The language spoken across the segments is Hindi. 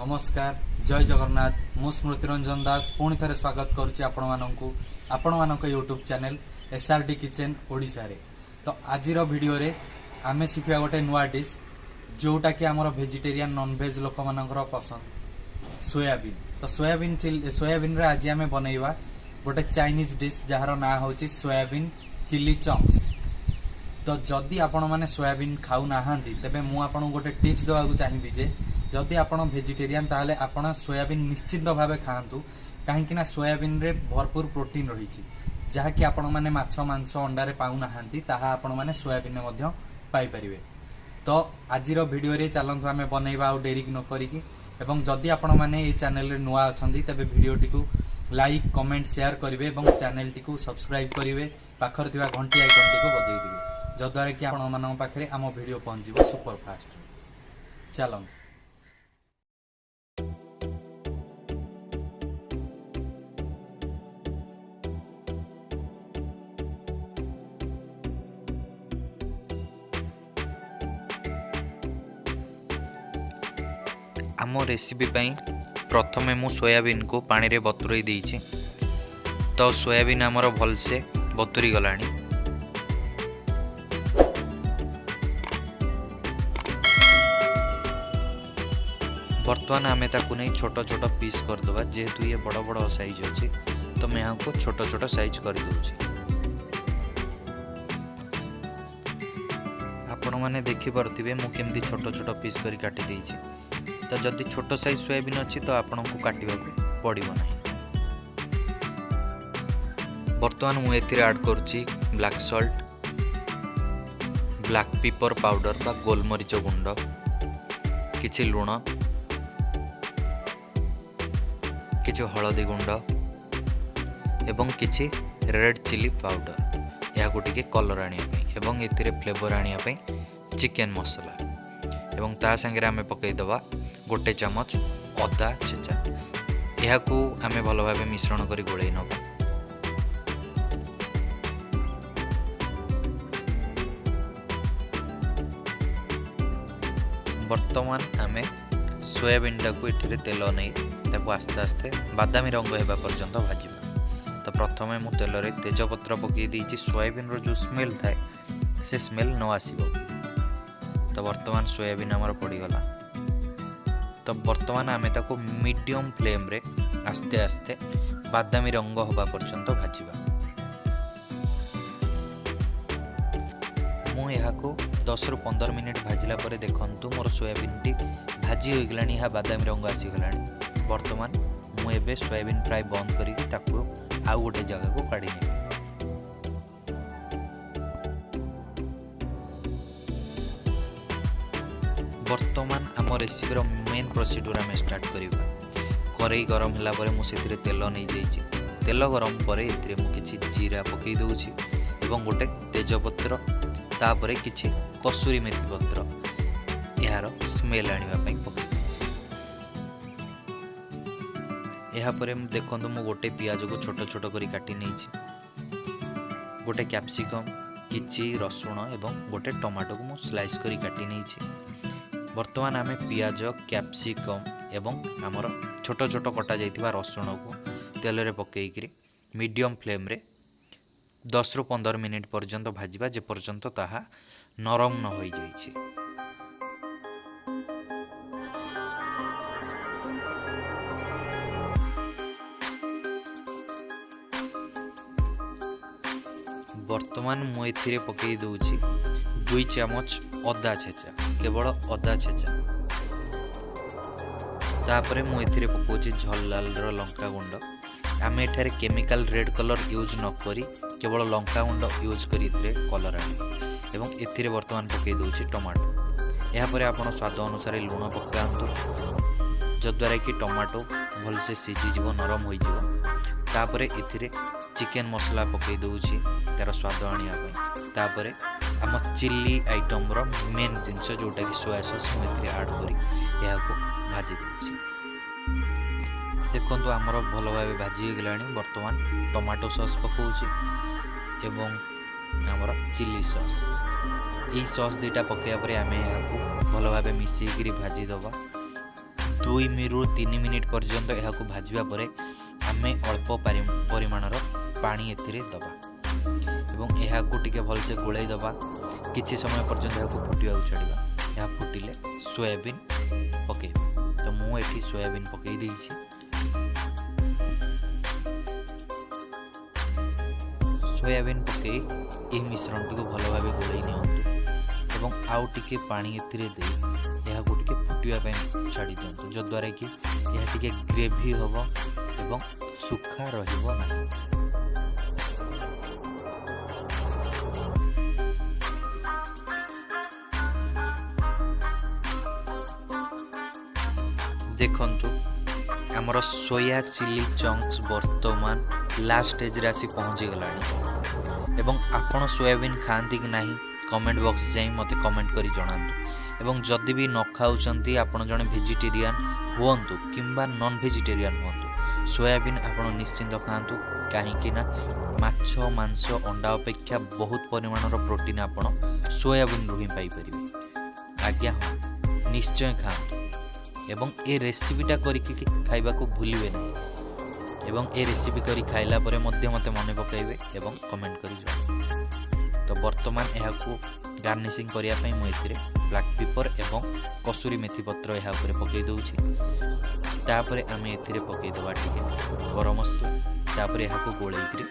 नमस्कार जय जगन्नाथ मु स्मृति रंजन दास पुणी थे स्वागत करुच्ची आपण मानक YouTube channel SRD kitchen Odisha रे। तो आज वीडियो रे आमे शिखा गोटे नुआ डिश जोटा कि आमर वेजिटेरियन नॉन वेज लोक मानकर पसंद सोयाबीन। तो सोयाबीन रे आज आमे बनैबा गोटे चाइनीज डिश जार ना होची सोयाबीन चिली चंक्स। तो जदि आपण माने सोयाबीन खाऊ नाहांती तेबे मु आपन गोटे टिप्स देवाकू चाहिबी जे जदि आपण वेजिटेरियन ताहले आपण सोयाबीन निश्चित भावे खाआंतु कहीं सोयाबीन रे भरपूर प्रोटीन रही जहा कि आपण माने माछ मांस अंडा रे पाउ नाहांती ताहा आपण माने सोयाबीन रे मध्य पाई परिवे। तो आजिर वीडियो रे चलंतु आमे बनैबा आ डेरी न करिकि एवं जदि आपण माने ए चैनल रे नुआ अछंती तबे वीडियो टिकु लाइक कमेंट शेयर करिवे एवं चैनल टिकु सब्सक्राइब करिवे पाखर थिबा घंटी आइकन टिकु बजै दिबे जद्वारा कि आपण मानन पाखरे आम वीडियो पहुंचीबो सुपर फास्ट। चलंतु आम रेसिपी प्रथमे मु सोयाबीन को पानी रे बतुरई देइछि। तो सोयाबीन आमर भलसे बतुरी गलानी। बर्तमान आमे ताकू नहीं छोट छोट पीस कर दबा जेहेतु ये बड़ बड़ साइज अछि तो मैं यहाँ को छोट छोट साइज कर दूची। आपण माने देखि परथिबे मु केमदी छोट छोट पीस करी काटी देइछि। तो जदि छोट साइज सोयाबीन अच्छी तो आपण को काटिबा को पड़िबो नाही। बर्तमान मु एथिरे ऐड करछि black salt, black pepper powder बा गोलमरीच गुंड, किछि लूण, किछि हळदी गुंड एवं किछि रेड चिली पाउडर या को टिके कलर आनिया पे एवं एथिरे फ्लेवर आनिया पे चिकन मसाला एवं ता संगे आमे पकई दबा गोटे चमच अदा छेचा। यह को आमे भल भाबे मिश्रण करी गोळेई नबा। वर्तमान आमे सोयाबीन टाकू इठिरे तेल नै ताकू आस्ते आस्ते बादामी रंग हेबा पर्यंत भाजिबा। तो प्रथमे मु तेल रे तेजपत्र पकई देइछि सोयाबीन रो जो स्मेल थाए से स्मेल न आसीबो। तो वर्तमान सोयाबीन हमर पड़ी गला। तो वर्तमान आमे ताको मीडियम फ्लेम रे आस्ते आस्ते बादामी रंग होबा पर्यंत भाजिबा। मु यहाँ को 10 रु 15 मिनिट भाजिला परे देखंतु मोर सोयाबीन टी भाजी हो गलानी हा बादामी रंग आसी गलानी। वर्तमान मु एबे सोयाबीन फ्राई बंद करी ताको आ गोटे जगह को काढी ने। वर्तमान आम रेसिपी मेन प्रोसीड्यूर आम स्टार्ट करिबा। करेई गरम होला परे मु सेतिरे तेल नै जाइछि। तेल गरम परे एतिरे मु किछि जीरा पकई दउछि एवं गोटे तेजपत्र तापरे किछि कसूरी मेथी पत्र यार स्मेल आनिबा पई पकई दउछि। एहा परे मु देखंतु मु गोटे पियाज को छोट छोट करी काटी नैछि, गोटे कैप्सिकम, किछि रसुण एवं गोटे टमाटो को मु स्लाइस करी काटी नैछि। वर्तमान आमे पियाज, कैप्सिकम एवं आमर छोट छोट कटा जाइथिबा रसुण को तेल रे पकई करी मीडियम फ्लेम रे 10 रु 15 मिनिट पर्यंत भाजिबा जे पर्यंत ताहा नरम न होई जाइछि। वर्तमान मु एथिरे पकई दउछि 2 चमच अदा छेचा, केवल अदा छेचा। तापरे मु एथिरे पकोछि झललाल रो लंका गुंड। आमे एठारे केमिकल रेड कलर यूज न करी केवल लंका गुंड यूज करी इतरे कलर आनी एवं एथिरे वर्तमान पकई दउछि टमाटो। या परे आपण स्वाद अनुसार लूण पकांतु जद्वारा कि टमाटो भल से सिझी जीवो, नरम होई जीवो। तापरे एथिरे चिकन मसाला पकई दउछि तार स्वाद आनिया पई। तापरे आम चिल्ली आइटम रो मेन जिनस जोटा कि सोया सॉस में ऐड करी या को भाजी देछि। देखंतु हमर भलो भाबे भाजी गलानी। वर्तमान टमाटो सॉस पकाउछि एवं हमर चिल्ली सॉस ई सॉस दुटा पकैया परे आमे याकू भलो भाबे मिसेई करी भाजी दबा। 2 ରୁ 3 मिनिट पर्यंत यहाँ भाजवा पर आमे अल्प परिमाणर पानी एथिरे दबा एवं यहाँ टिके भलसे गोलाई दबा। किछि समय पर्यंत यहाँ फुटिया छाड़ा। यहाँ फुटिले सोयाबीन पके तो मु एठी सोयाबीन पकई देइछि। सोयाबीन पकई यह मिश्रण टी भल भाव गोलाई नियंतु एवं आउ टिके पानी एथिरे दे यहाँ टिके फुटिया छाड़ी दिंतु जद्वारा कि यह टिके ग्रेवी हम एवं सुखा रहिबो ना। देखंतु हमर सोया चिली चंक्स वर्तमान लास्ट स्टेज रे आसी पहुंची गलानी एवं आपण सोयाबीन खांती कि नाही कमेंट बॉक्स जाई मते कमेंट करी जणांतु एवं जदि भी न खाउचंती आपण जने वेजिटेरियन हुअंतु किंबा नॉन वेजिटेरियन हुअंतु सोयाबीन आपण निश्चिंत खांतु कहीं ना माछ मांस अंडा अपेक्षा बहुत परिमाणर प्रोटीन आपण सोयाबीन रु ही पाई परिबे। आज्ञा हाँ निश्चय खांतु एवं ए रेसिपीटा करिकि खाइबा को भूलिबे नहीं एवं ए रेसिपी करी खाइला परे मध्य मते मने पकाइबे एवं कमेंट करी जाओ। तो वर्तमान यहाँ को गार्निशिंग करिया पई मु एथिरे ब्लैक पेपर एवं कसूरी मेथी पत्र यहाँ ऊपर पकई दउछि। तापरे आमे एथिरे पकई दबा टिके गरम मसला। तापरे यहाँ को गोळेइकरी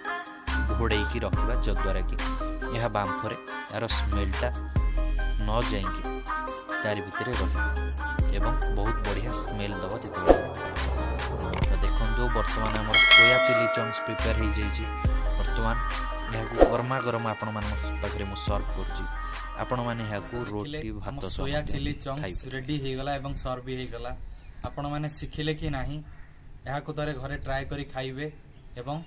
घोड़ेइकी रखिबा जद्वारा कि यह बांफरे यार स्मेलटा न जाइकी तारि भितरे रहे एवं बहुत बढ़िया स्मेल दबा जेते। तो देखंतु वर्तमान हमर सोया चिली चंक्स प्रिपेयर हो जाइए। वर्तमान यहाँ गरमा गरम आपण मान पाखरे मु सर्व करछि। आपण माने यहाँ को रोटी भात सोया चिली चंक्स रेडी हो गला एवं सर्व भी हो गला। आपण माने सिखिले कि नाही यहाँ को तारे घरे ट्राई करी खाइबे एवं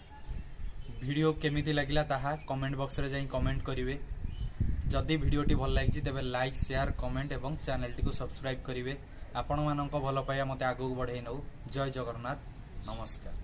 वीडियो केमिति लागिला ताहा कमेंट बॉक्स रे जाई कमेंट करिवे। जदि वीडियोटी भल लागिछि तेबे लाइक शेयर कमेंट एवं चैनल टी को सब्सक्राइब करिवे। आपण मानक भल पाइबा मते आगु बढ़ाई नउ। जय जगन्नाथ, नमस्कार।